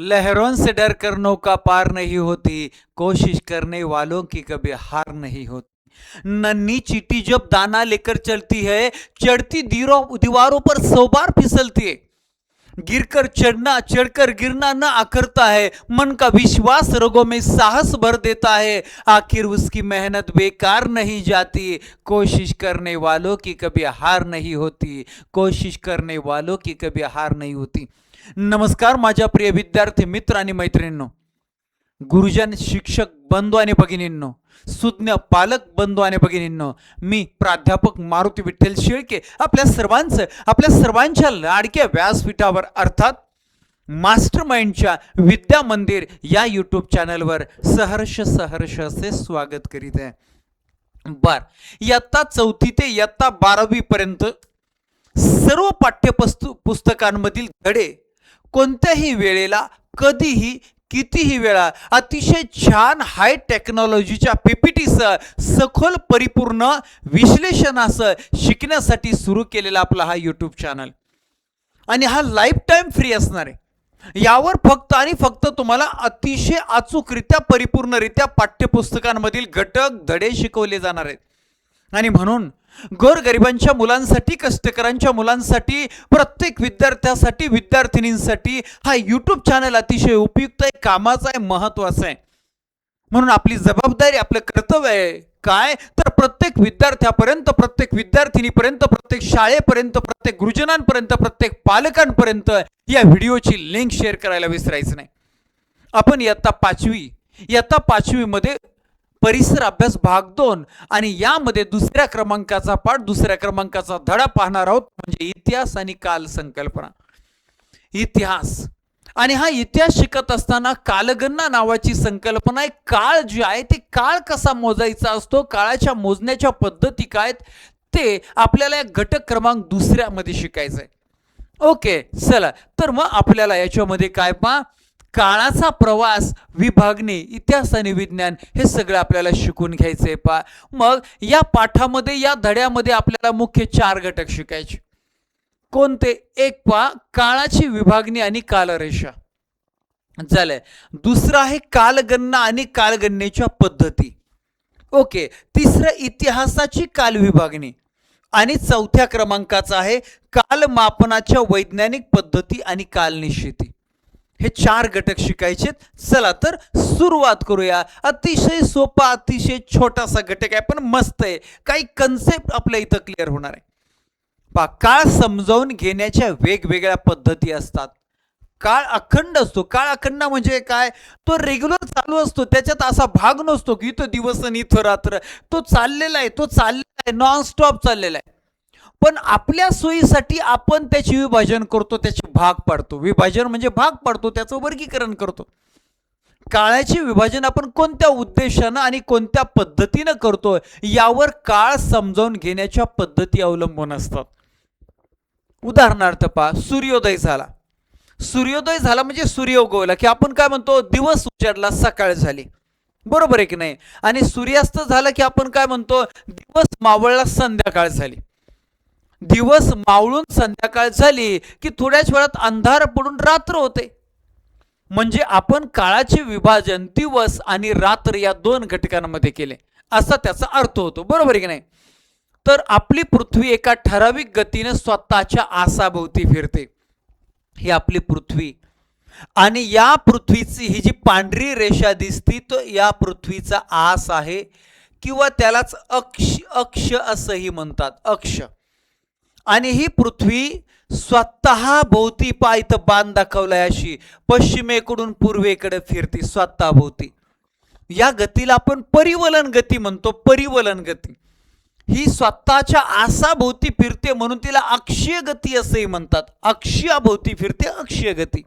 लहरों से डर कर नौका पार नहीं होती, कोशिश करने वालों की कभी हार नहीं होती। नन्ही चींटी जब दाना लेकर चलती है, चढ़ती दीवारों पर 100 बार फिसलती है। गिरकर चढ़ना, चढ़कर गिरना न अखरता है। मन का विश्वास रगों में साहस भर देता है। आखिर उसकी मेहनत बेकार नहीं जाती। कोशिश करने वालों की कभी हार नहीं होती। कोशिश करने वालों की कभी हार नहीं होती। नमस्कार माझ्या प्रिय विद्यार्थी मित्र आणि मैत्रिणींनो, गुरुजन, शिक्षक बंधू आणि भगिनींनो, सुज्ञ पालक बंधू आणि भगिनींनो, मी प्राध्यापक मारुती विठ्ठल शेळके आपल्या सर्वांच्या लाडक्या व्यासपीठावर अर्थात मास्टर माइंडच्या विद्या मंदिर या यूट्यूब चॅनलवर सहर्ष असे स्वागत करीत आहे। इयत्ता 4थी ते इयत्ता 12वी पर्यंत सर्व पाठ्यपुस्तकांमधील धडे कोणत्याही वेळेला, कधीही, कितीही वेळा अतिशय छान हाय टेक्नॉलॉजीच्या पीपीटीसह सखोल परिपूर्ण विश्लेषणासह शिकण्यासाठी सुरू केलेला आपला हा यूट्यूब चॅनल, आणि हा लाईफ टाइम फ्री असणार आहे। यावर फक्त आणि फक्त तुम्हाला अतिशय अचूकरित्या, परिपूर्णरित्या पाठ्यपुस्तकांमधील घटक धडे शिकवले जाणार आहेत। आणि म्हणून गोरगरिबांच्या मुलांसाठी, कष्टकऱ्यांच्या मुलांसाठी, प्रत्येक विद्यार्थ्यासाठी, विद्यार्थिनींसाठी हा यूट्यूब चॅनल अतिशय उपयुक्त आहे, कामाचा आहे, महत्त्वाचा आहे। म्हणून आपली जबाबदारी, आपलं कर्तव्य आहे काय, तर प्रत्येक विद्यार्थ्यापर्यंत, प्रत्येक विद्यार्थिनीपर्यंत, प्रत्येक शाळेपर्यंत, प्रत्येक गुरुजनांपर्यंत, प्रत्येक पालकांपर्यंत या व्हिडिओची लिंक शेअर करायला विसरायचं नाही। आपण इयत्ता 5वी मध्ये परिसर अभ्यास भाग 2 आणि यामध्ये दुसऱ्या क्रमांकाचा पाठ, दुसऱ्या क्रमांकाचा धडा पाहणार आहोत, म्हणजे इतिहास आणि काल संकल्पना। इतिहास, आणि हा इतिहास शिकत असताना कालगणना नावाची संकल्पना आहे। काळ जे आहे ते काळ कसा मोजायचा असतो, काळाच्या मोजण्याच्या पद्धती काय, ते आपल्याला या घटक क्रमांक 2 मध्ये शिकायचं आहे। ओके, चला तर मग आपल्याला याच्यामध्ये काय पहा, काळाचा प्रवास, विभागणी, इतिहास आणि विज्ञान हे सगळं आपल्याला शिकून घ्यायचंय पहा। मग या पाठामध्ये, या धड्यामध्ये आपल्याला मुख्य 4 घटक शिकायचे। कोणते? एक पहा, काळाची विभागणी आणि कालरेषा झालंय। दुसरं आहे कालगणना आणि कालगणनेच्या पद्धती। ओके, तिसरं इतिहासाची काल विभागणी, आणि 4थ्या क्रमांकाचा आहे कालमापनाच्या वैज्ञानिक पद्धती आणि कालनिश्चिती। हे 4 घटक शिकायचे। चला तर सुरुवात करूया। अतिशय सोपा, अतिशय छोटासा घटक आहे, पण मस्त आहे। काही कन्सेप्ट आपल्या इथं क्लिअर होणार आहे पहा। काळ समजावून घेण्याच्या वेगवेगळ्या पद्धती असतात। काळ अखंड असतो। काळ अखंड म्हणजे काय, तो रेग्युलर चालू असतो, त्याच्यात असा भाग नसतो की इथं दिवस आणि इथं रात्र। तो चाललेला आहे, नॉन स्टॉप चाललेला आहे। पण आपल्या सोयीसाठी आपण त्याचे विभाजन करतो, त्याचे भाग पाडतो। विभाजन म्हणजे भाग पाडतो, त्याचं वर्गीकरण करतो। काळाचे विभाजन आपण कोणत्या उद्देशानं आणि कोणत्या पद्धतीनं करतो यावर काळ समजावून घेण्याच्या पद्धती अवलंबून असतात। उदाहरणार्थ पहा, सूर्योदय झाला म्हणजे सूर्य उगवला की आपण काय म्हणतो, दिवस उजाडला, सकाळ झाली, बरोबर आहे की नाही। आणि सूर्यास्त झाला की आपण काय म्हणतो, दिवस मावळला, संध्याकाळ झाली। दिवस मावळून संध्याकाळ झाली की थोड्याच वेळात अंधार पडून रात्र होते। म्हणजे आपण काळाचे विभाजन दिवस आणि रात्र या 2 घटकांमध्ये केले, असा त्याचा अर्थ होतो, बरोबर आहे की नाही। तर आपली पृथ्वी एका ठराविक गतीने स्वतःच्या आसाभोवती फिरते, ही आपली पृथ्वी। आणि या पृथ्वीची ही जी पांढरी रेषा दिसती, तो या पृथ्वीचा आस आहे, किंवा त्यालाच अक्ष असंही म्हणतात, अक्ष। आणि ही पृथ्वी स्वतः भोवती, पहा इथं बाण दाखवलाय, अशी पश्चिमेकडून पूर्वेकडे फिरते स्वतः भोवती। या गतीला आपण परिवलन गती म्हणतो, परिवलन गती। ही स्वतःच्या आसाभोवती फिरते म्हणून तिला अक्षीय गती असेही म्हणतात। अक्षीयाभोवती फिरते, अक्षीय गती।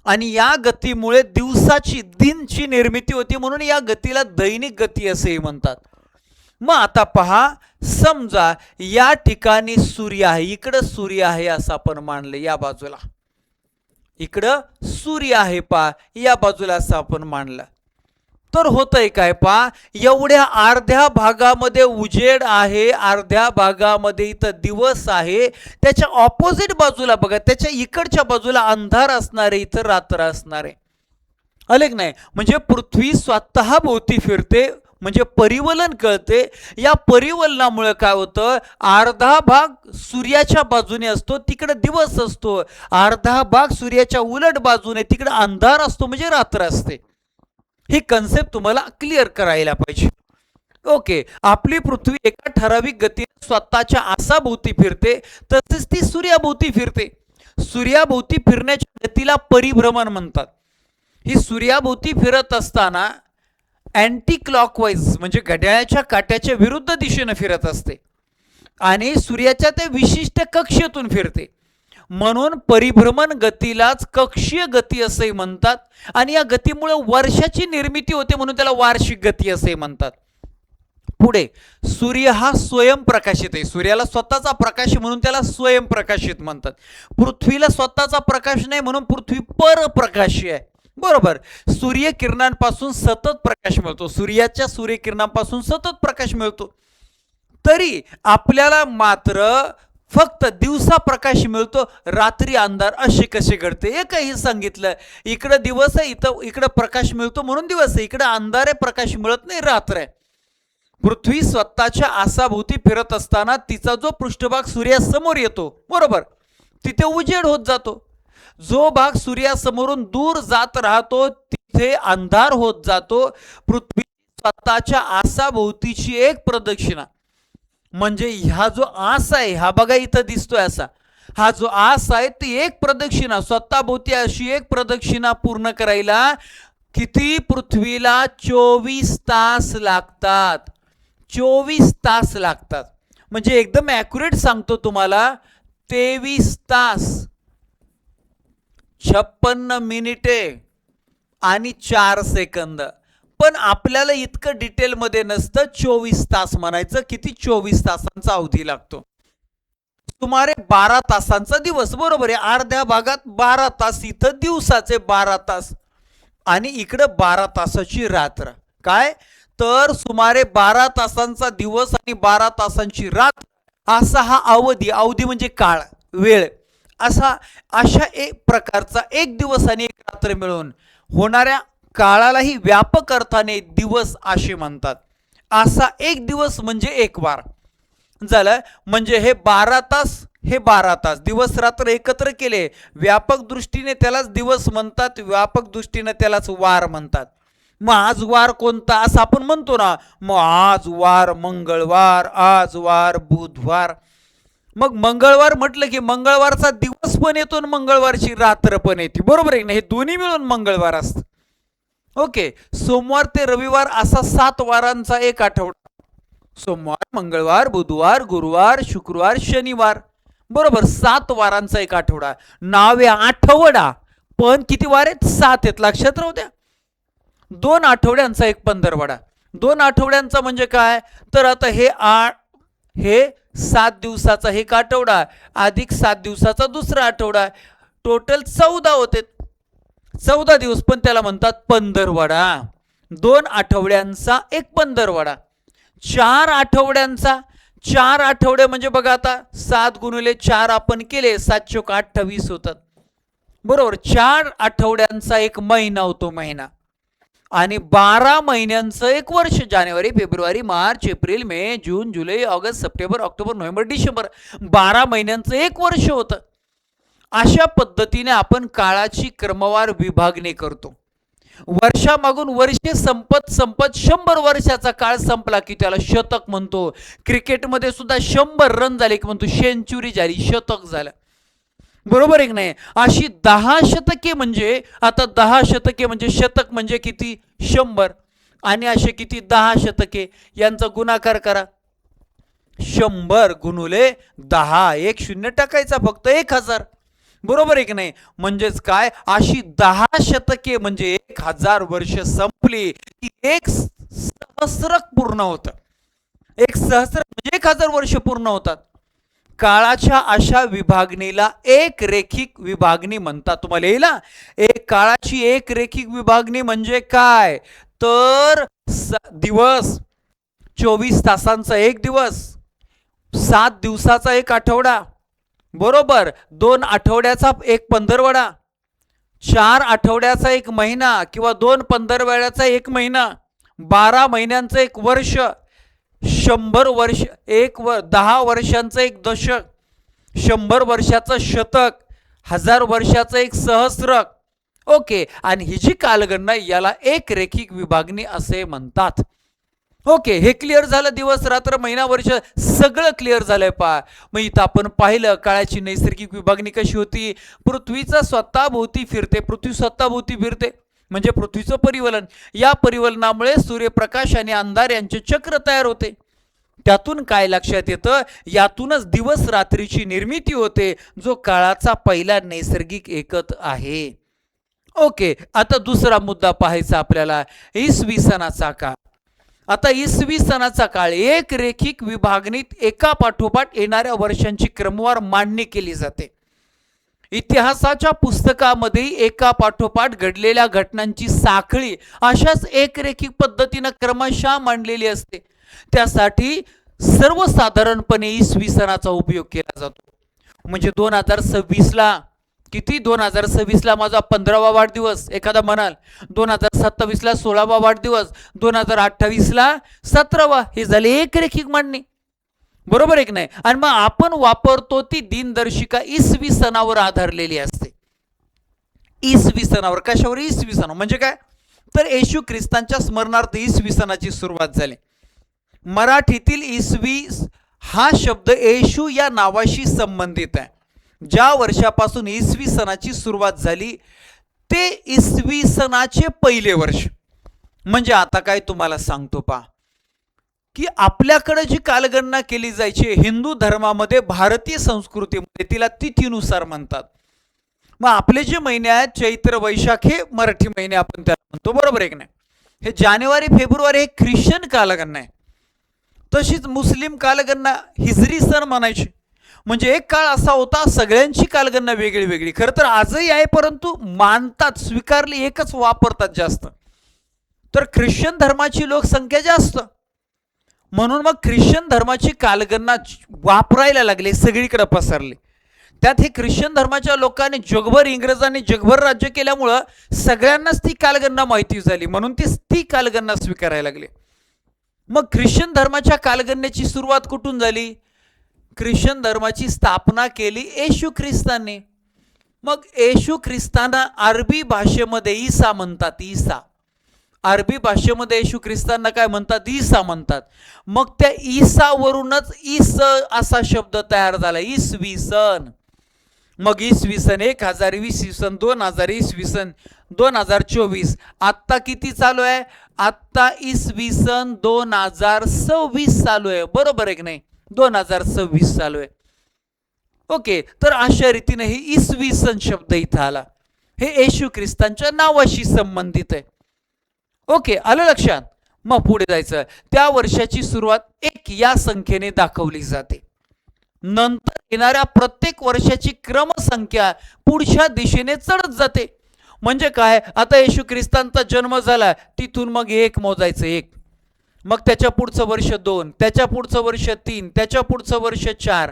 आणि या गतीमुळे दिनची निर्मिती होती, म्हणून या गतीला दैनिक गती असेही म्हणतात। मग आता पहा, समजा या ठिकाणी सूर्य आहे, इकडं सूर्य आहे असं आपण मानलं, या बाजूला इकडं सूर्य आहे पहा, या बाजूला असं आपण मानलं, तर होतंय काय पा, एवढ्या अर्ध्या भागामध्ये उजेड आहे, अर्ध्या भागामध्ये इथं दिवस आहे, त्याच्या ऑपोजिट बाजूला बघा, त्याच्या इकडच्या बाजूला अंधार असणार आहे, इथं रात्र असणार आहे. आले की नाही? म्हणजे पृथ्वी स्वतः भोवती फिरते, म्हणजे परिवलन कळते. या परिवलनामुळे काय होतं, अर्धा भाग सूर्याच्या बाजूने असतो, तिकडे दिवस असतो, अर्धा भाग सूर्याच्या उलट बाजूने, तिकडे अंधार असतो, म्हणजे रात्र असते. ही कन्सेप्ट तुम्हाला क्लिअर करायला पाहिजे. ओके, आपली पृथ्वी एका ठराविक गतीने स्वतःच्या आसाभोवती फिरते, तसेच ती सूर्याभोवती फिरते. सूर्याभोवती फिरण्याच्या गतीला परिभ्रमण म्हणतात. ही सूर्याभोवती फिरत असताना अँटी क्लॉकवाईज म्हणजे घड्याळाच्या काट्याच्या विरुद्ध दिशेने फिरत असते आणि सूर्याच्या त्या विशिष्ट कक्षेतून फिरते. म्हणून परिभ्रमण गतीलाच कक्षीय गती असे म्हणतात आणि या गतीमुळे वर्षाची निर्मिती होते, म्हणून त्याला वार्षिक गती असे म्हणतात. पुढे, सूर्य हा स्वयंप्रकाशित आहे. सूर्याला स्वतःचा प्रकाश म्हणून त्याला स्वयंप्रकाशित म्हणतात. पृथ्वीला स्वतःचा प्रकाश नाही म्हणून पृथ्वी परप्रकाशी आहे. बरोबर, सूर्यकिरणांपासून सतत प्रकाश मिळतो, सूर्याच्या सूर्यकिरणांपासून सतत प्रकाश मिळतो. तरी आपल्याला मात्र फक्त दिवसा प्रकाश मिळतो, रात्री अंधार. असे कसे घडते? एकही सांगितलं, इकडे दिवस आहे, इकडे प्रकाश मिळतो म्हणून दिवस आहे, इकडे अंधार आहे, प्रकाश मिळत नाही, रात्र आहे. पृथ्वी स्वतःच्या आसाभोवती फिरत असताना तिचा जो पृष्ठभाग सूर्यासमोर येतो, बरोबर, तिथे उजेड होत जातो. जो भाग सूर्यासमोरून दूर जात राहतो तिथे अंधार होत जातो. पृथ्वी स्वतःच्या आसाभोवतीची एक प्रदक्षिणा, म्हणजे हा जो आस आहे, हा बघा इथं दिसतोय असा, हा जो आस आहे ती एक प्रदक्षिणा स्वतःभोवती, अशी एक प्रदक्षिणा पूर्ण करायला किती पृथ्वीला 24 तास लागतात. 24 तास लागतात. म्हणजे एकदम ॲक्युरेट सांगतो तुम्हाला, 23 तास 56 मिनिटे आणि 4 सेकंद. पण आपल्याला इतकं डिटेलमध्ये नसतं, 24 तास म्हणायचं. किती? 24 तासांचा अवधी लागतो. सुमारे 12 तासांचा दिवस, बरोबर आहे. अर्ध्या भागात 12 तास, इथं दिवसाचे 12 तास आणि इकडं 12 तासाची रात्र. काय तर सुमारे 12 तासांचा दिवस आणि 12 तासांची रात्र, असा हा अवधी म्हणजे काळ, वेळ, अशा एक प्रकारचा एक दिवस आणि एक रात्र मिळून होणाऱ्या काळालाही व्यापक अर्थाने दिवस असे म्हणतात. असा एक दिवस म्हणजे एक वार झालं. म्हणजे हे 12 तास, हे 12 तास, दिवस रात्र एकत्र केले, व्यापक दृष्टीने त्यालाच दिवस म्हणतात, व्यापक दृष्टीने त्यालाच वार म्हणतात. मग आज वार कोणता असं आपण म्हणतो ना, मग आज वार मंगळवार, आज वार बुधवार. मग मंगळवार म्हटलं की मंगळवारचा दिवस पण येतो आणि मंगळवारची रात्र पण येते, बरोबर आहे ना? हे दोन्ही मिळून मंगळवार असतं. ओके, सोमवार ते रविवार असा 7 वारांचा एक आठवडा. सोमवार, मंगळवार, बुधवार, गुरुवार, शुक्रवार, शनिवार, बरोबर, 7 वारांचा एक आठवडा. नाव आहे आठवडा, पण किती वार आहेत? 7 आहेत. लक्षात राहू द्या. 2 आठवड्यांचा एक पंधरवडा. 2 आठवड्यांचा म्हणजे काय तर आता हे 7 दिवसाचा एक आठवडा अधिक 7 दिवसाचा दुसरा आठवडा, टोटल 14 होते. 14 दिवस, पण त्याला म्हणतात पंधरवडा. 2 आठवड्यांचा एक पंधरवडा. 4 आठवड्यांचा, 4 आठवडे म्हणजे बघा आता 7 गुणिले 4 आपण केले, 7 चोक 28 होतात, बरोबर. 4 आठवड्यांचा एक महिना होतो, महिना. आणि 12 महिन्यांचं एक वर्ष. जानेवारी, फेब्रुवारी, मार्च, एप्रिल, मे, जून, जुलै, ऑगस्ट, सप्टेंबर, ऑक्टोबर, नोव्हेंबर, डिसेंबर, 12 महिन्यांचं एक वर्ष होतं. अशा पद्धतीने आपण काळाची क्रमवार विभागणी करतो. वर्षामागून वर्षे संपत 100 वर्षाचा काळ संपला की त्याला शतक म्हणतो. क्रिकेटमध्ये सुद्धा 100 रन झाले की म्हणतो सेंचुरी झाली, शतक झालं, बरोबर आहे की नाही? अशी 10 शतके म्हणजे, आता 10 शतके म्हणजे शतक म्हणजे किती? 100. आणि असे किती? 10 शतके. यांचा गुणाकार करा. 100 गुणुले 10, एक शून्य टाकायचा फक्त, 1000, बरोबर आहे की नाही? म्हणजेच काय, अशी 10 शतके म्हणजे 1000 वर्ष संपली की एक सहस्रक पूर्ण होतं. एक सहस्र म्हणजे 1000 वर्ष पूर्ण होतात. काळाच्या अशा विभागणीला एक रेखिक विभागणी म्हणतात. तुम्हाला येईल ना? एक काळाची एक रेखिक विभागणी म्हणजे काय तर दिवस 24 तासांचा एक दिवस, 7 दिवसाचा एक आठवडा, बरोबर, 2 आठवड्याचा एक पंधरवडा, 4 आठवड्याचा एक महिना किंवा 2 पंधरवड्याचा एक महिना, 12 महिन्यांचं एक वर्ष, 100 वर्ष एक 10 वर्षांचं एक दशक, 100 वर्षाचं शतक, 1000 वर्षाचं एक सहस्रक. ओके, आणि ही जी कालगणना याला एक रेखिक विभागणी असे म्हणतात. ओके, हे क्लिअर झालं. दिवस रात्र महिना वर्ष सगळं क्लिअर झालंय. मग इथं आपण पाहिलं काळाची नैसर्गिक विभागणी कशी होती. पृथ्वीचा स्वतःभोवती फिरते, पृथ्वी स्वतःभोवती फिरते म्हणजे पृथ्वीचं परिवलन. या परिवलनामुळे सूर्यप्रकाश आणि अंधार यांचे चक्र तयार होते. त्यातून काय लक्षात येतं, यातूनच दिवस रात्रीची निर्मिती होते, जो काळाचा पहिला नैसर्गिक एकक आहे. ओके, आता दुसरा मुद्दा पाहायचा आपल्याला, इसवी सणाचा काळ. आता इसवी सणाचा काळ एक रेखिक विभागणीत एका पाठोपाठ येणाऱ्या वर्षांची क्रमवार मांडणी केली जाते. इतिहासाच्या पुस्तकामध्ये एका पाठोपाठ घडलेल्या घटनांची साखळी अशाच एक रेखिक पद्धतीनं क्रमशः मांडलेली असते. त्यासाठी सर्वसाधारणपणे इसवी सणाचा उपयोग केला जातो. म्हणजे 2026ला किती, 2026ला माझा 15वा वाढदिवस एखादा म्हणाल, 2027ला 16वा वाढदिवस, 2028ला 17वा, हे झाले एक रेखिक मांडणी, बरोबर आहे की नाही. आणि मग आपण वापरतो ती दिनदर्शिका इसवी सणावर आधारलेली असते. इसवी सणावर, कशावर, इसवी सण म्हणजे काय, तर येशू ख्रिस्तांच्या स्मरणार्थ इसवी सणाची सुरुवात झाली. मराठीतील इसवी हा शब्द येशू या नावाशी संबंधित आहे. ज्या वर्षापासून इसवी सणाची सुरुवात झाली ते इसवी सणाचे पहिले वर्ष. म्हणजे आता काय तुम्हाला सांगतो पहा, की आपल्याकडे जी कालगणना केली जायची हिंदू धर्मामध्ये, भारतीय संस्कृतीमध्ये तिला तिथीनुसार म्हणतात. मग आपले जे महिने आहेत चैत्र वैशाख हे मराठी महिने आपण त्याला म्हणतो, बरोबर आहे की नाही. हे जानेवारी फेब्रुवारी हे ख्रिश्चन कालगणना आहे. तशीच मुस्लिम कालगणना हिजरी सण म्हणायची. म्हणजे एक काळ असा होता सगळ्यांची कालगणना वेगळी वेगळी. खरं तर आजही आहे, परंतु मानतात, स्वीकारली एकच वापरतात जास्त. तर ख्रिश्चन धर्माची लोकसंख्या जास्त, म्हणून मग ख्रिश्चन धर्माची कालगणना वापरायला लागले, सगळीकडे पसरले. त्यात हे ख्रिश्चन धर्माच्या लोकांनी जगभर, इंग्रजांनी जगभर राज्य केल्यामुळं सगळ्यांनाच ती कालगणना माहिती झाली, म्हणून ती कालगणना स्वीकारायला लागली. मग ख्रिश्चन धर्माच्या कालगणनेची सुरुवात कुठून झाली, ख्रिश्चन धर्माची स्थापना केली येशू ख्रिस्तांनी. मग येशू ख्रिस्तांना अरबी भाषेमध्ये ईसा म्हणतात. ईसा, अरबी भाषेमध्ये येशू ख्रिस्तांना काय म्हणतात, ईसा म्हणतात. मग त्या ईसावरूनच ईस असा शब्द तयार झाला, इसवी सन. मग इसवी सन 1020, इसवी सन 2000, इसवी सन 2024. आत्ता किती चालू आहे, आत्ता इसवी सन 2026 चालू आहे, बरोबर आहे की नाही, 2026 चालू आहे. ओके, तर अशा रीतीने हे इसवी सन शब्द इथं आला. हे येशू ख्रिस्तांच्या नावाशी संबंधित आहे. ओके, आलं लक्षात. मग पुढे जायचं, त्या वर्षाची सुरुवात 1 या संख्येने दाखवली जाते. नंतर येणाऱ्या प्रत्येक वर्षाची क्रमसंख्या पुढच्या दिशेने चढत जाते. म्हणजे काय, आता येशू ख्रिस्तांचा जन्म झाला, तिथून मग 1 मोजायचं, 1, मग त्याच्या पुढचं वर्ष 2, त्याच्या पुढचं वर्ष 3, त्याच्या पुढचं वर्ष 4,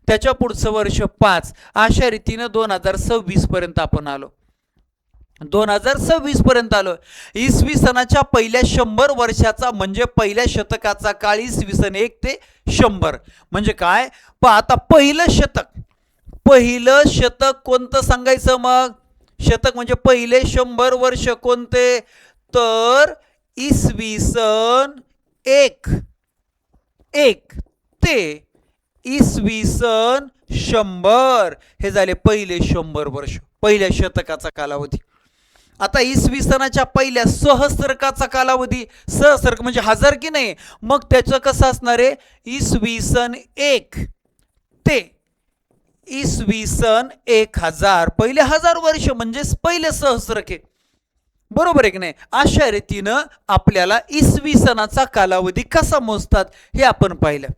त्याच्या पुढचं वर्ष 5, अशा रीतीनं 2026 पर्यंत आपण आलो. 2026 पर्यंत आलो. इसवी सणाच्या पहिल्या 100 वर्षाचा म्हणजे पहिल्या शतकाचा काळ इसवी सन 1 ते 100. म्हणजे काय, आता पहिलं शतक कोणतं सांगायचं, मग शतक म्हणजे पहिले 100 वर्ष कोणते, तर इसवी सन 1 ते इसवी सन 100 हे झाले पहिले 100 वर्ष, पहिल्या शतकाचा कालावधी. आता इसवी सणाच्या पहिल्या सहस्त्रकाचा कालावधी, सहस्त्रक म्हणजे 1000 की नाही, मग त्याचं कसं असणार आहे, इसवी सन 1 ते इसवी सन 1000, पहिले 1000 वर्ष म्हणजे पहिले सहस्त्रक आहे, बरोबर आहे की नाही. अशा रीतीनं आपल्याला इसवी सणाचा कालावधी कसा मोजतात हे आपण पाहिलं.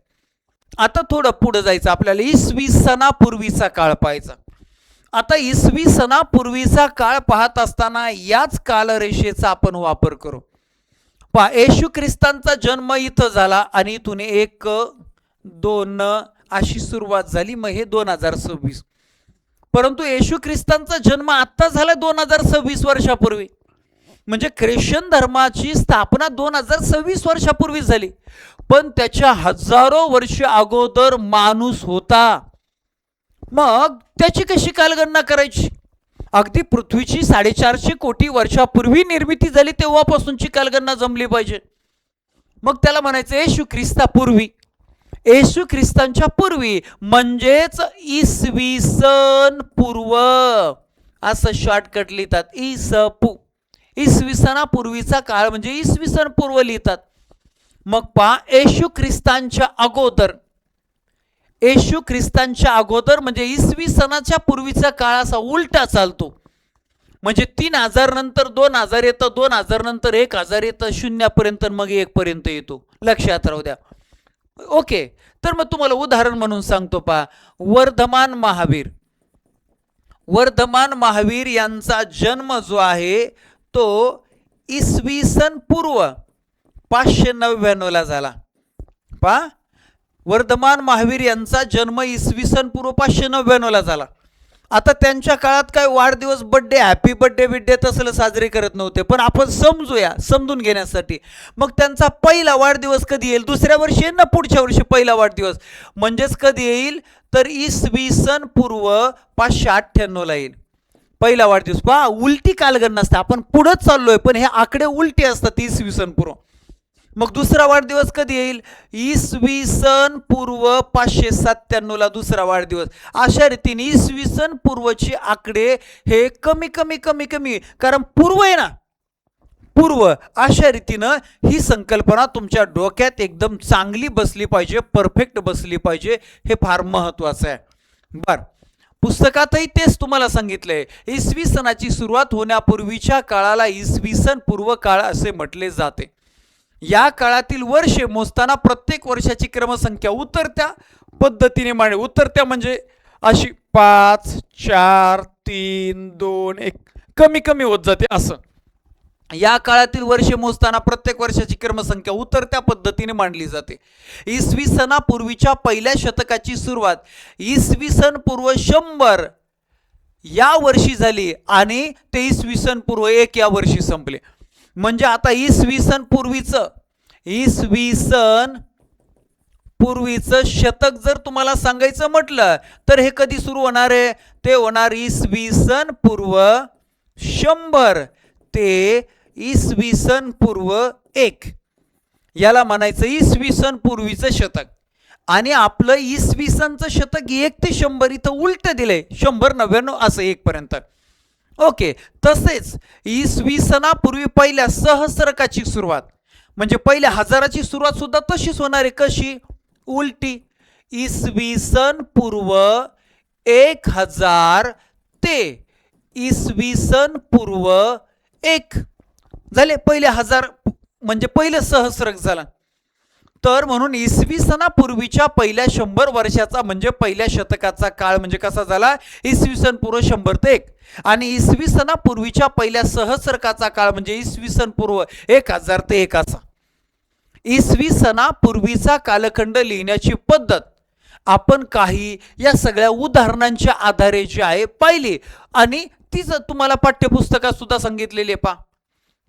आता थोडं पुढे जायचं, आपल्याला इसवी सणापूर्वीचा काळ पाहायचा. आता इसवी सणापूर्वीचा काळ पाहत असताना याच कालरेषेचा आपण वापर करू. येशू ख्रिस्तांचा जन्म इथं झाला आणि इथून 1, 2 अशी सुरुवात झाली, मग हे 2026. परंतु येशू ख्रिस्तांचा जन्म आत्ता झाला 2026 वर्षापूर्वी. म्हणजे ख्रिश्चन धर्माची स्थापना 2026 वर्षापूर्वी झाली, पण त्याच्या हजारो वर्ष अगोदर माणूस होता. मग त्याची कशी कालगणना करायची? अगदी पृथ्वीची 450 कोटी वर्षापूर्वी निर्मिती झाली तेव्हापासूनची कालगणना जमली पाहिजे. मग त्याला म्हणायचं येशू ख्रिस्तापूर्वी. येशू ख्रिस्तांच्या पूर्वी म्हणजेच इसवी सन पूर्व असं शॉर्टकट लिहितात. इसवी सनापूर्वीचा काळ म्हणजे इसवी सन पूर्व लिहितात. मग पहा, येशू ख्रिस्तांच्या अगोदर म्हणजे इसवी सनाच्या पूर्वीचा काळ असा उलटा चालतो. म्हणजे 3000 नंतर 2000 येतं, 2000 नंतर 1000 येतं, 0 पर्यंत मग 1 पर्यंत येतो. लक्षात राहू द्या. ओके, तर मग तुम्हाला उदाहरण म्हणून सांगतो पहा. वर्धमान महावीर यांचा जन्म जो आहे तो इसवी सन पूर्व 599 ला झाला. पहा, वर्धमान महावीर यांचा जन्म इसवी सन पूर्व 599 ला झाला. आता त्यांच्या काळात काय वाढदिवस, बड्डे, हॅपी बड्डे तसलं साजरे करत नव्हते, पण आपण समजून घेण्यासाठी. मग त्यांचा पहिला वाढदिवस कधी येईल? दुसऱ्या वर्षी येईल ना, पुढच्या वर्षी पहिला वाढदिवस. म्हणजेच कधी येईल तर इसवी सन पूर्व 598 ला येईल पहिला वाढदिवस. पहा, उलटी कालगणना असते. आपण पुढंच चाललोय पण हे आकडे उलटे असतात इसवी सन पूर्व. मग दुसरा वाढदिवस कधी येईल? इसवी सन पूर्व 597 ला दुसरा वाढदिवस. अशा रीतीने इसवी सन पूर्वचे आकडे हे कमी, कारण पूर्व आहे ना, पूर्व. अशा रीतीनं ही संकल्पना तुमच्या डोक्यात एकदम चांगली बसली पाहिजे, परफेक्ट बसली पाहिजे. हे फार महत्वाचं आहे. बर, पुस्तकातही तेच तुम्हाला सांगितलंय. इसवी सनाची सुरुवात होण्यापूर्वीच्या काळाला इसवी सन पूर्व काळ असे म्हटले जाते. या काळातील वर्षे मोजताना प्रत्येक वर्षाची क्रमसंख्या उतरत्या पद्धतीने मांडली. उतरत्या म्हणजे अशी 5, 4, 3, 2, 1 कमी होत जाते असं. या काळातील वर्षे मोजताना प्रत्येक वर्षाची क्रमसंख्या उतरत्या पद्धतीने मांडली जाते. इसवी सनापूर्वीच्या पहिल्या शतकाची सुरुवात इसवी सन पूर्व 100 या वर्षी झाली आणि ते इसवी सन पूर्व 1 या वर्षी संपले. म्हणजे आता इसवी सन पूर्वीचं शतक जर तुम्हाला सांगायचं म्हटलं तर हे कधी सुरू होणार आहे? ते होणार इसवी सन पूर्व 100 ते इसवी सन पूर्व 1. याला म्हणायचं इसवी सन पूर्वीचं शतक. आणि आपलं इसवी सनचं शतक 1 ते 100 इथं उलट दिलंय, 100, 99 असं 1 पर्यंत. ओके, तसेच इसवी सनापूर्वी पहिल्या सहस्रकाची सुरुवात म्हणजे पहिल्या हजाराची सुरुवात सुद्धा तशीच होणार आहे. कशी? उलटी. इसवी सन पूर्व 1000 ते इसवी सन पूर्व 1 झाले. पहिले 1000 म्हणजे पहिलं सहस्रक झाला. तर म्हणून इसवी सनापूर्वीच्या पहिल्या 100 वर्षाचा म्हणजे पहिल्या शतकाचा काळ म्हणजे कसा झाला? इसवी सन पूर्व 100 ते 1. आणि इसवी सनापूर्वीच्या पहिल्या सहस्रकाचा काळ म्हणजे इसवी सन पूर्व 1000 ते 1 असा. इसवी सनापूर्वीचा कालखंड लिहिण्याची पद्धत आपण काही या सगळ्या उदाहरणांच्या आधारे जी आहे पाहिली आणि तीच तुम्हाला पाठ्यपुस्तकात सुद्धा सांगितलेली आहे. पहा,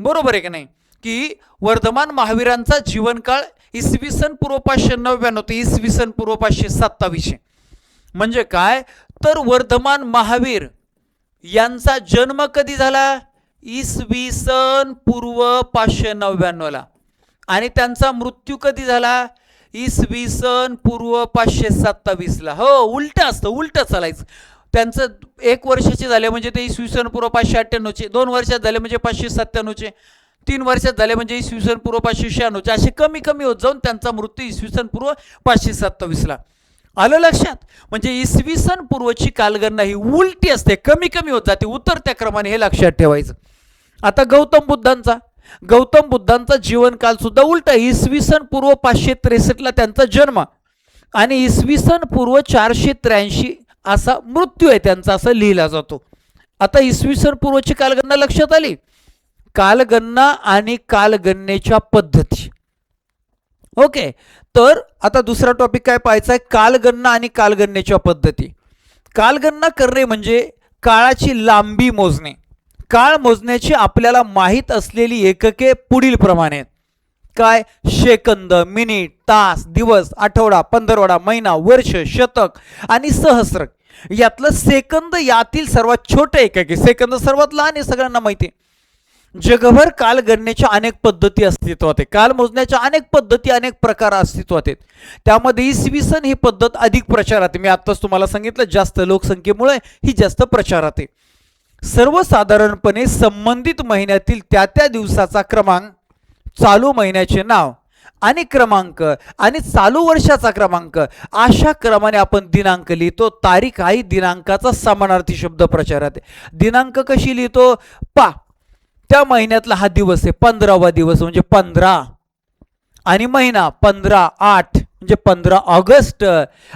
बरोबर आहे की नाही? की वर्धमान महावीरांचा जीवनकाळ इसवी सन पूर्व 599 ते इसवी सन पूर्व 527. म्हणजे काय तर वर्धमान महावीर यांचा जन्म कधी झाला? इसवी सन पूर्व 599 ला. आणि त्यांचा मृत्यू कधी झाला? इसवी सन पूर्व 527 ला. हो, उलट असतं, उलट चालायचं. त्यांचं 1 वर्षाचे झाले म्हणजे ते इसवी सन पूर्व 598चे, 2 वर्षात झाले म्हणजे 597चे, 3 वर्षात झाले म्हणजे इसवी सन पूर्व 596चे. असे कमी होत जाऊन त्यांचा मृत्यू इसवी सन पूर्व 527 ला. आलं लक्षात? म्हणजे इसवी सन पूर्वची कालगणना ही उलटी असते, कमी होत जाते उतरत्या क्रमाने. हे लक्षात ठेवायचं. आता गौतम बुद्धांचा जीवनकाल सुद्धा उलटा. इसवी सन पूर्व 563 ला त्यांचा जन्म आणि इसवी सन पूर्व 483 असा मृत्यू आहे त्यांचा, असं लिहिला जातो. आता इसवी सन पूर्वची कालगणना लक्षात आली. कालगणना आणि कालगणनेच्या पद्धती. ओके, तर आता दुसरा टॉपिक काय पाहायचा आहे, कालगणना आणि कालगणनेच्या पद्धती. कालगणना करणे म्हणजे काळाची लांबी मोजणे. काळ मोजण्याची आपल्याला माहीत असलेली एकके पुढील प्रमाणे: काय? सेकंद, मिनिट, तास, दिवस, आठवडा, पंधरवडा, महिना, वर्ष, शतक आणि सहस्र. यातलं सेकंद यातील सर्वात छोटे एकके. सेकंद सर्वात लहान आहे, सगळ्यांना माहिती आहे. जगभर काल गणनेच्या अनेक पद्धती अस्तित्वात आहेत. काल मोजण्याच्या अनेक पद्धती, अनेक प्रकार अस्तित्वात आहेत. त्यामध्ये इसवी सन ही पद्धत अधिक प्रचारात आहे. मी आत्ताच तुम्हाला सांगितलं, जास्त लोकसंख्येमुळे ही जास्त प्रचारात आहे. सर्वसाधारणपणे संबंधित महिन्यातील त्या त्या दिवसाचा क्रमांक, चालू महिन्याचे नाव आणि क्रमांक आणि चालू वर्षाचा क्रमांक अशा क्रमाने आपण दिनांक लिहितो. तारीख हाही दिनांकाचा समानार्थी शब्द प्रचारात आहे. दिनांक कशी लिहितो? पा, त्या महिन्यातला हा दिवस आहे 15वा दिवस म्हणजे 15, आणि महिना 15/8 म्हणजे 15 ऑगस्ट,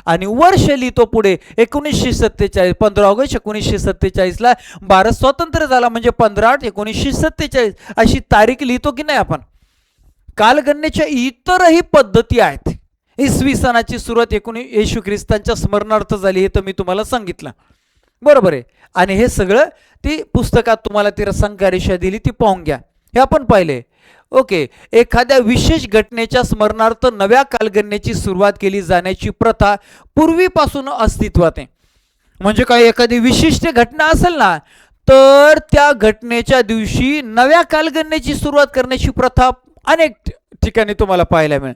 आणि वर्ष लिहितो पुढे 1947. 15 ऑगस्ट 1947 ला भारत स्वतंत्र झाला म्हणजे 15/8/1947 अशी तारीख लिहितो की नाही आपण. कालगणनेच्या इतरही पद्धती आहेत. इसवी सनाची सुरुवात येशू ख्रिस्तांच्या स्मरणार्थ झाली, हे तर मी तुम्हाला सांगितलं, बरोबर आहे. आणि हे सगळं ती पुस्तकात तुम्हाला ती रसांकारेषा दिली, ती पाहून घ्या. हे आपण पाहिले. ओके, एखाद्या विशेष घटनेच्या स्मरणार्थ नव्या कालगणनेची सुरुवात केली जाण्याची प्रथा पूर्वीपासून अस्तित्वात आहे. म्हणजे काय, एखादी विशिष्ट घटना असेल ना, तर त्या घटनेच्या दिवशी नव्या कालगणनेची सुरुवात करण्याची प्रथा अनेक ठिकाणी तुम्हाला पाहायला मिळेल.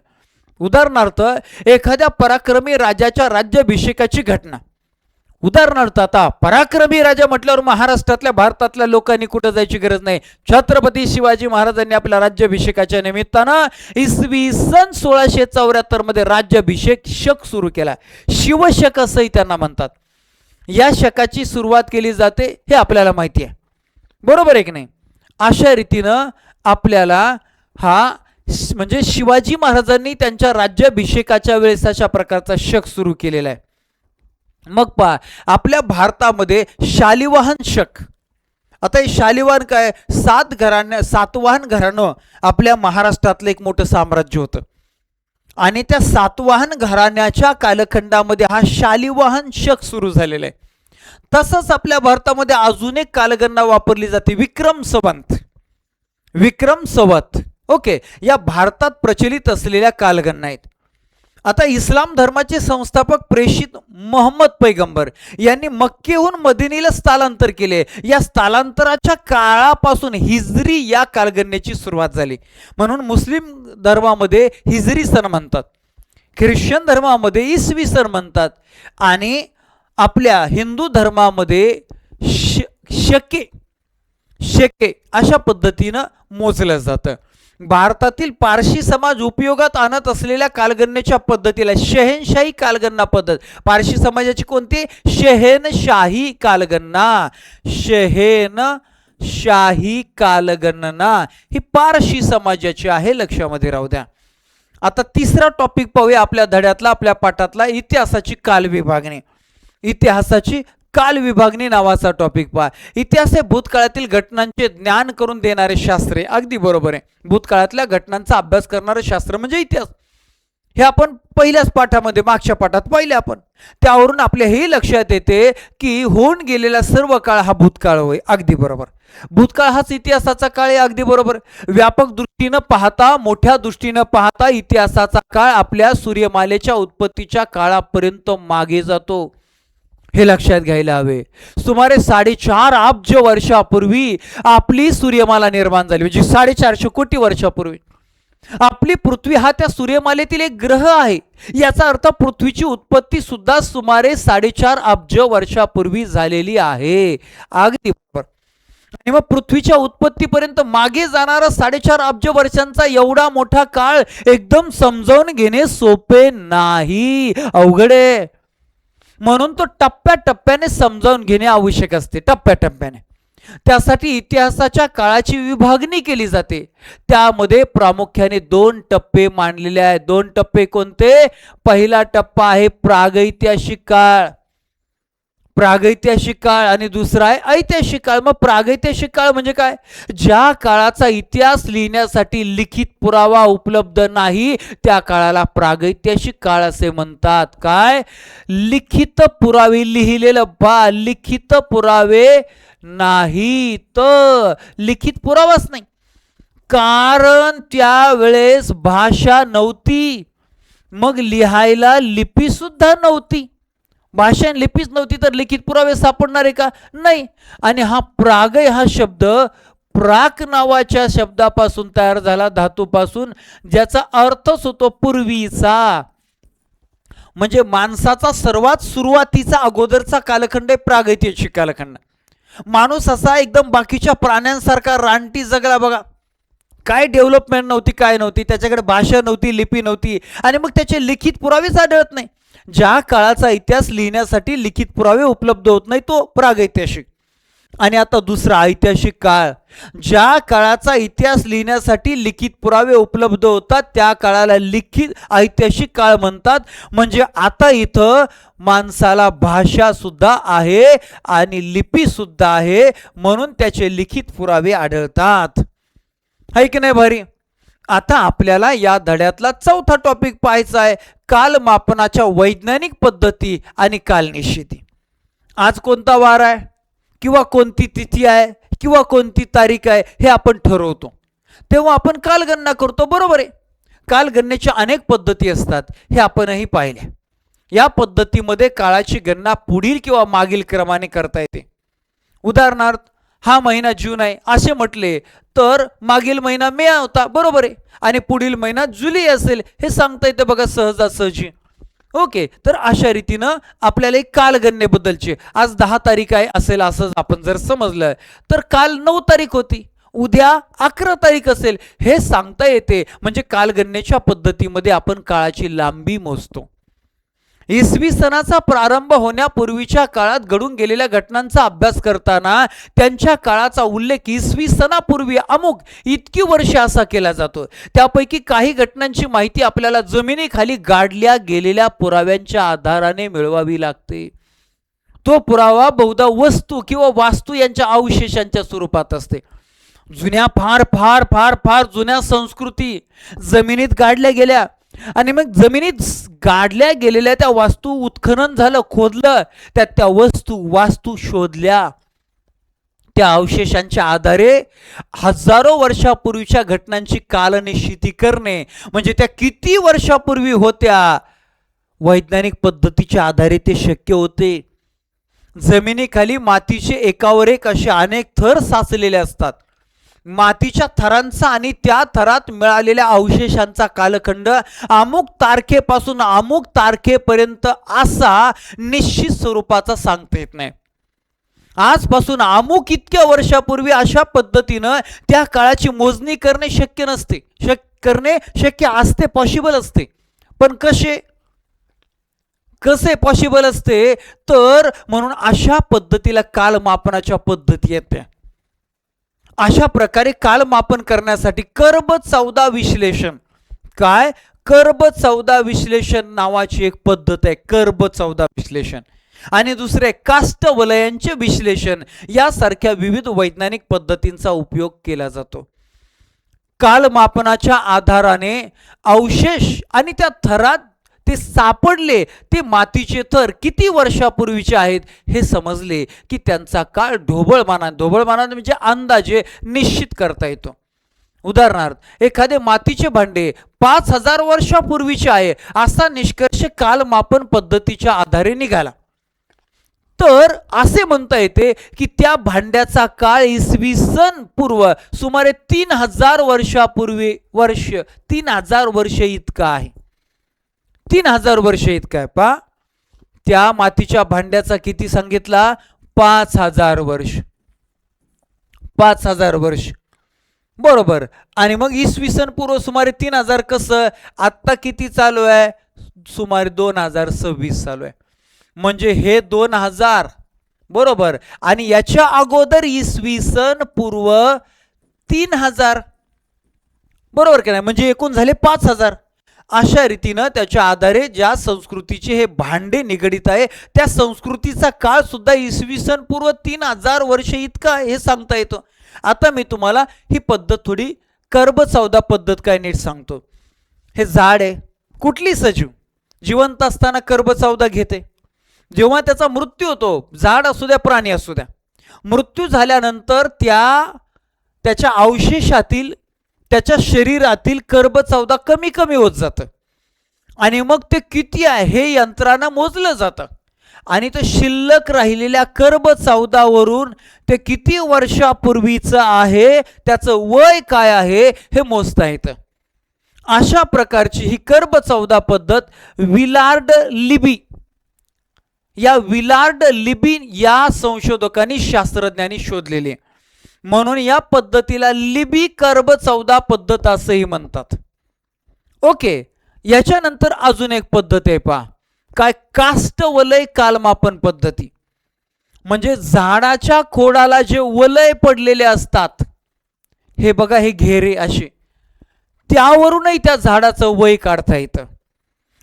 उदाहरणार्थ, एखाद्या पराक्रमी राजाच्या राज्याभिषेकाची घटना. उदाहरणार्थ, आता पराक्रमी राजा म्हटल्यावर महाराष्ट्रातल्या, भारतातल्या लोकांनी कुठं जायची गरज नाही. छत्रपती शिवाजी महाराजांनी आपल्या राज्याभिषेकाच्या निमित्तानं इसवी सन 1674 मध्ये राज्याभिषेक शक सुरू केला. शिवशक असंही त्यांना म्हणतात. या शकाची सुरुवात केली जाते हे आपल्याला माहिती आहे, बरोबर आहे की नाही. अशा रीतीनं आपल्याला हा म्हणजे शिवाजी महाराजांनी त्यांच्या राज्याभिषेकाच्या वेळेस अशा प्रकारचा शक सुरू केलेला आहे. मग पहा, आपल्या भारतामध्ये शालिवाहन शक. आता हे शालिवाहन काय, सातवाहन घराणं आपल्या महाराष्ट्रातलं एक मोठं साम्राज्य होतं, आणि त्या सातवाहन घराण्याच्या कालखंडामध्ये हा शालिवाहन शक सुरू झालेला आहे. तसंच आपल्या भारतामध्ये अजून एक कालगणना वापरली जाते, विक्रम संवत. विक्रम संवत, ओके, या भारतात प्रचलित असलेल्या कालगणना आहेत. आता इस्लाम धर्माचे संस्थापक प्रेषित मोहम्मद पैगंबर यांनी मक्केहून मदिनीला स्थलांतर केले. या स्थलांतराच्या काळापासून हिजरी या कालगणनेची सुरुवात झाली. म्हणून मुस्लिम धर्मामध्ये हिजरी सन म्हणतात, ख्रिश्चन धर्मामध्ये इसवी सन म्हणतात, आणि आपल्या हिंदू धर्मामध्ये शके अशा पद्धतीनं मोजलं जातं. भारतातील पारशी समाज उपयोगात आणत असलेल्या कालगणनेच्या पद्धतीला शहेनशाही कालगणना पद्धत. पारशी समाजाची कोणती? शहेनशाही कालगणना. शहेनशाही कालगणना ही पारशी समाजाची आहे, लक्षामध्ये राहू द्या. आता तिसरा टॉपिक पाहूया आपल्या धड्यातला, आपल्या पाठातला, इतिहासाची काल विभागणी. इतिहासाची काल विभागणी नावाचा टॉपिक पहा. इतिहास हे भूतकाळातील घटनांचे ज्ञान करून देणारे शास्त्र आहे. अगदी बरोबर आहे, भूतकाळातल्या घटनांचा अभ्यास करणारे शास्त्र म्हणजे इतिहास. हे आपण पहिल्याच पाठामध्ये, मागच्या पाठात पाहिले आपण. त्यावरून आपल्या हे लक्षात येते की होऊन गेलेला सर्व काळ हा भूतकाळ होय. अगदी बरोबर, भूतकाळ हाच इतिहासाचा काळ आहे. अगदी बरोबर. व्यापक दृष्टीनं पाहता, मोठ्या दृष्टीनं पाहता इतिहासाचा काळ आपल्या सूर्यमालेच्या उत्पत्तीच्या काळापर्यंत मागे जातो, हे लक्षात घ्यायला हवे. सुमारे 4.5 अब्ज वर्षापूर्वी आपली सूर्यमाला निर्माण झाली, म्हणजे 450 कोटी वर्षापूर्वी. आपली पृथ्वी हा त्या सूर्यमालेतील एक ग्रह आहे. याचा अर्थ पृथ्वीची उत्पत्ती सुद्धा सुमारे 4.5 अब्ज वर्षापूर्वी झालेली आहे. अगदी बरोबर. आणि मग पृथ्वीच्या उत्पत्तीपर्यंत मागे जाणारा 4.5 अब्ज वर्षांचा एवढा मोठा काळ एकदम समजावून घेणे सोपे नाही, अवघड आहे. म्हणून तो टप्प्याटप्प्याने समजावून घेणे आवश्यक असते, टप्प्याटप्प्याने. त्यासाठी इतिहासाच्या काळाची विभागणी केली जाते. त्यामध्ये प्रामुख्याने 2 टप्पे मांडलेले आहेत. 2 टप्पे कोणते? पहिला टप्पा आहे प्रागैतिहासिक काळ. प्रागैतिहासिक काळ आणि दुसरा आहे ऐतिहासिक काळ. मग प्रागैतिहासिक काळ म्हणजे काय? ज्या काळाचा इतिहास लिहिण्यासाठी लिखित पुरावा उपलब्ध नाही त्या काळाला प्रागैतिहासिक काळ असे म्हणतात. काय? लिखित पुरावे लिहिलेलं लिखित पुरावे नाही तर लिखित पुरावाच नाही. कारण त्यावेळेस भाषा नव्हती, मग लिहायला लिपी सुद्धा नव्हती. भाषा लिपीच नव्हती तर लिखित पुरावे सापडणार आहे का? नाही. आणि हा प्रागय हा शब्द प्राक नावाच्या शब्दापासून तयार झाला, धातूपासून, ज्याचा अर्थच होतो पूर्वीचा. म्हणजे माणसाचा सर्वात सुरुवातीचा अगोदरचा कालखंड आहे प्रागैतिहासिक कालखंड. माणूस असा एकदम बाकीच्या प्राण्यांसारखा रानटी जगला बघा. काय डेव्हलपमेंट नव्हती, काय नव्हती, त्याच्याकडे भाषा नव्हती, लिपी नव्हती, आणि मग त्याचे लिखित पुरावेच आढळत नाही. ज्या काळाचा इतिहास लिहिण्यासाठी लिखित पुरावे उपलब्ध होत नाही तो प्रागैतिहासिक. आणि आता दुसरा ऐतिहासिक काळ. ज्या काळाचा इतिहास लिहिण्यासाठी लिखित पुरावे उपलब्ध होतात त्या काळाला लिखित ऐतिहासिक काळ म्हणतात. म्हणजे आता इथं माणसाला भाषा सुद्धा आहे आणि लिपी सुद्धा आहे, म्हणून त्याचे लिखित पुरावे आढळतात. आहे की नाही भारी? आता आपल्याला या धड्यातला चौथा टॉपिक पाहायचा आहे, कालमापनाच्या वैज्ञानिक पद्धती आणि कालनिश्चिती. आज कोणता वार आहे किंवा कोणती तिथी आहे किंवा कोणती तारीख आहे हे आपण ठरवतो, तेव्हा आपण कालगणना करतो, बरोबर आहे. कालगणनेच्या अनेक पद्धती असतात, हे आपणही पाहिले. या पद्धतीमध्ये काळाची गणना पुढील किंवा मागील क्रमाने करता येते. उदाहरणार्थ, हा महिना जून आहे असे म्हटले तर मागील महिना मे होता, बरोबर आहे, आणि पुढील महिना जुलै असेल हे सांगता येते बघा सहजासहजी. ओके, तर अशा रीतीनं आपल्याला एक कालगणनेबद्दलची, आज 10 तारीख आहे असेल असं आपण जर समजलं तर काल 9 तारीख होती, उद्या 11 तारीख असेल हे सांगता येते. म्हणजे कालगणनेच्या पद्धतीमध्ये आपण काळाची लांबी मोजतो. इसवी सनाचा प्रारंभ होण्यापूर्वीच्या काळात घडून गेलेल्या घटनांचा अभ्यास करताना त्यांच्या काळाचा उल्लेख इसवी सनापूर्वी अमुक इतकी वर्षे असा केला जातो. त्यापैकी काही घटनांची माहिती आपल्याला जमिनीखाली गाडल्या गेलेल्या पुराव्यांच्या आधाराने मिळवावी लागते. तो पुरावा बहुधा वस्तू किंवा वास्तू यांच्या अवशेषांच्या स्वरूपात असते. जुन्या फार फार फार फार जुन्या संस्कृती जमिनीत गाडल्या गेल्या आणि मग जमिनीत गाडल्या गेलेल्या त्या वास्तू उत्खनन झालं, खोदलं, त्यात त्या वास्तू शोधल्या. त्या अवशेषांच्या आधारे हजारो वर्षापूर्वीच्या घटनांची कालनिश्चिती करणे म्हणजे त्या किती वर्षापूर्वी होत्या वैज्ञानिक पद्धतीच्या आधारे ते शक्य होते. जमिनीखाली मातीचे एकावर एक असे अनेक थर साचलेले असतात. मातीच्या थरांचा आणि त्या थरात मिळालेल्या अवशेषांचा कालखंड अमुक तारखेपासून अमुक तारखेपर्यंत असा निश्चित स्वरूपाचा सांगता येत नाही. आजपासून अमुक इतक्या वर्षापूर्वी अशा पद्धतीनं त्या काळाची मोजणी करणे शक्य नसते. करणे शक्य असते, पॉसिबल असते, पण कसे पॉसिबल असते तर म्हणून अशा पद्धतीला कालमापनाच्या पद्धती येते. अशा प्रकारे कालमापन करण्यासाठी कर्ब 14 विश्लेषण, काय कर्ब 14 विश्लेषण नावाची एक पद्धत आहे, कर्ब 14 विश्लेषण, आणि दुसरे काष्ठवलयांचे विश्लेषण यासारख्या विविध वैज्ञानिक पद्धतींचा उपयोग केला जातो. कालमापनाच्या आधाराने अवशेष आणि त्या थरात ते सापडले ते मातीचे थर किती वर्षापूर्वीचे आहेत हे समजले की त्यांचा काळ ढोबळमानाने म्हणजे अंदाजे निश्चित करता येतो. उदाहरणार्थ, एखादे मातीचे भांडे 5000 वर्षापूर्वीचे आहे असा निष्कर्ष कालमापन पद्धतीच्या आधारे निघाला तर असे म्हणता येते की त्या भांड्याचा काळ इसवी सन पूर्व सुमारे 3000 वर्षापूर्वी 3000 वर्ष इतका आहे. 3000 वर्ष इतका आहे. पा त्या मातीच्या भांड्याचा किती सांगितला? 5000 वर्ष. 5000 वर्ष बरोबर. आणि मग इसवी सन पूर्व सुमारे 3000 कसं? आत्ता किती चालू आहे? सुमारे 2026 चालू आहे. म्हणजे हे 2000 बरोबर आणि याच्या अगोदर इसवी सन पूर्व 3000 बरोबर की नाही? म्हणजे एकूण झाले 5000. अशा रीतीनं त्याच्या आधारे ज्या संस्कृतीचे हे भांडे निगडित आहे त्या संस्कृतीचा काळ सुद्धा इसवी सन पूर्व 3000 वर्ष इतका आहे हे सांगता येतं. आता मी तुम्हाला ही पद्धत थोडी कर्ब चौदा पद्धत काय नीट सांगतो. हे झाड आहे, कुठली सजीव जिवंत असताना कर्ब चौदा घेते. जेव्हा त्याचा मृत्यू होतो, झाड असू द्या प्राणी असू द्या, मृत्यू झाल्यानंतर त्याच्या अवशेषातील त्याच्या शरीरातील कर्ब चौदा कमी कमी होत जातं आणि मग ते किती आहे हे यंत्रानं मोजलं जातं आणि ते शिल्लक राहिलेल्या कर्ब चौदावरून ते किती वर्षापूर्वीचं आहे, त्याचं वय काय आहे हे मोजता येतं. अशा प्रकारची ही कर्ब चौदा पद्धत विलार्ड लिबी या संशोधकांनी शास्त्रज्ञांनी शोधलेली आहे. म्हणून या पद्धतीला लिबी कर्ब चौदा पद्धत असंही म्हणतात. ओके, याच्यानंतर अजून एक पद्धत आहे पहा, काय काष्ट वलय कालमापन पद्धती. म्हणजे झाडाच्या खोडाला जे वलय पडलेले असतात, हे बघा हे घेरे असे, त्यावरूनही त्या झाडाचं वय काढता येतं.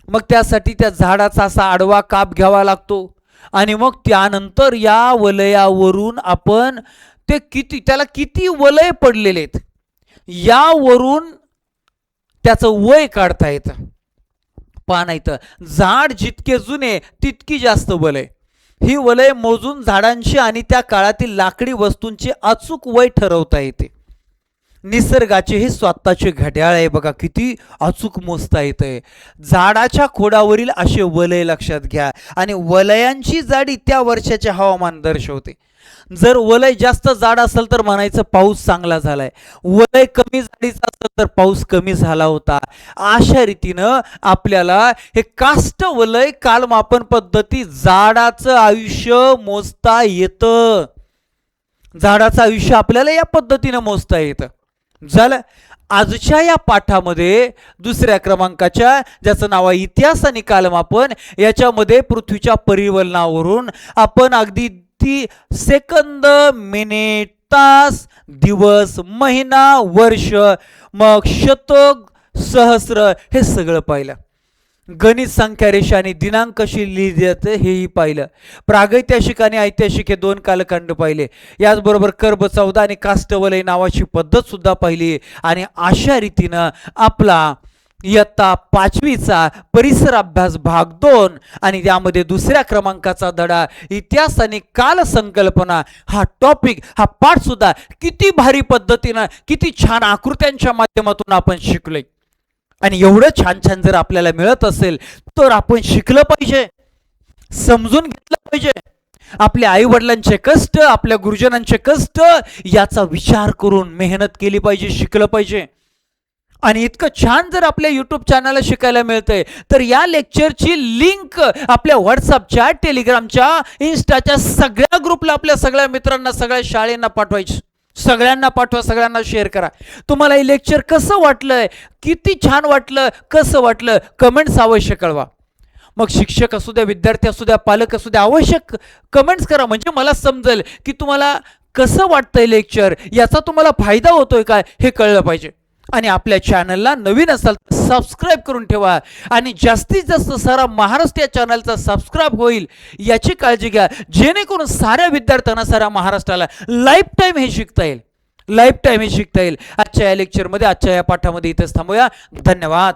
मग त्यासाठी त्या झाडाचा असा आडवा काप घ्यावा लागतो आणि मग त्यानंतर या वलयावरून आपण ते त्याला किती वलय पडलेले आहेत यावरून त्याचं वय काढता येतं. पाहता येतं झाड जितके जुने तितकी जास्त वलय. ही वलय मोजून झाडांची आणि त्या काळातील लाकडी वस्तूंचे अचूक वय ठरवता येते. निसर्गाचे हे स्वतःचे घड्याळ आहे बघा, किती अचूक मोजता येते. झाडाच्या खोडावरील असे वलय लक्षात घ्या आणि वलयांची जाडी त्या वर्षाचे हवामान दर्शवते. जर वलय जास्त जाड असेल तर म्हणायचं पाऊस चांगला झालाय, वलय कमी जाडीचा असेल तर पाऊस कमी झाला होता. अशा रीतीनं आपल्याला हे काष्ट वलय कालमापन पद्धती झाडाचं आयुष्य मोजता येतं. झाडाचं आयुष्य आपल्याला या पद्धतीनं मोजता येतं. झालं. आजच्या या पाठामध्ये दुसऱ्या क्रमांकाच्या ज्याचं नाव आहे इतिहास आणि कालमापन, याच्यामध्ये पृथ्वीच्या परिवलनावरून आपण अगदी सेकंद, मिनिट, तास, दिवस, महिना, वर्ष, मग शतक, सहस्र हे सगळं पाहिलं. गणित, संख्या, रेषा आणि दिनांक कशी लिहिली जाते हेही पाहिलं. प्रागैतिहासिक आणि ऐतिहासिक हे दोन कालखंड पाहिले. याचबरोबर कर्ब चौदा आणि काष्टवलय नावाची पद्धत सुद्धा पाहिली. आणि अशा रीतीनं आपला इयत्ता 5वीचा परिसर अभ्यास भाग 2 आणि त्यामध्ये दुसऱ्या क्रमांकाचा धडा इतिहास आणि काल संकल्पना हा टॉपिक, हा पाठ सुद्धा किती भारी पद्धतीनं, किती छान आकृत्यांच्या माध्यमातून आपण शिकलोय. आणि एवढं छान छान जर आपल्याला मिळत असेल तर आपण शिकलं पाहिजे, समजून घेतलं पाहिजे. आपल्या आई वडिलांचे कष्ट, आपल्या गुरुजनांचे कष्ट याचा विचार करून मेहनत केली पाहिजे, शिकलं पाहिजे. आणि इतकं छान जर आपल्या यूट्यूब चॅनलला शिकायला मिळतंय तर या लेक्चरची लिंक आपल्या व्हॉट्सअपच्या, टेलिग्रामच्या, इन्स्टाच्या सगळ्या ग्रुपला, आपल्या सगळ्या मित्रांना, सगळ्या शाळेंना पाठवायची. सगळ्यांना पाठवा, सगळ्यांना शेअर करा. तुम्हाला हे लेक्चर कसं वाटलंय, किती छान वाटलं, कसं वाटलं, कमेंट्स अवश्य कळवा. मग शिक्षक असू द्या, विद्यार्थी असू द्या, पालक असू द्या, आवश्यक कमेंट्स करा. म्हणजे मला समजेल की तुम्हाला कसं वाटतंय लेक्चर, याचा तुम्हाला फायदा होतोय काय हे कळलं पाहिजे. आणि आपल्या चॅनलला नवीन असाल तर सबस्क्राईब करून ठेवा आणि जास्तीत जास्त सारा महाराष्ट्र या चॅनलचा सबस्क्राईब होईल याची काळजी घ्या, जेणेकरून साऱ्या विद्यार्थ्यांना, साऱ्या महाराष्ट्राला लाईफ टाईम हे शिकता येईल, लाईफ टाईम हे शिकता येईल. आजच्या या लेक्चरमध्ये, आजच्या या पाठामध्ये इथेच थांबूया. धन्यवाद.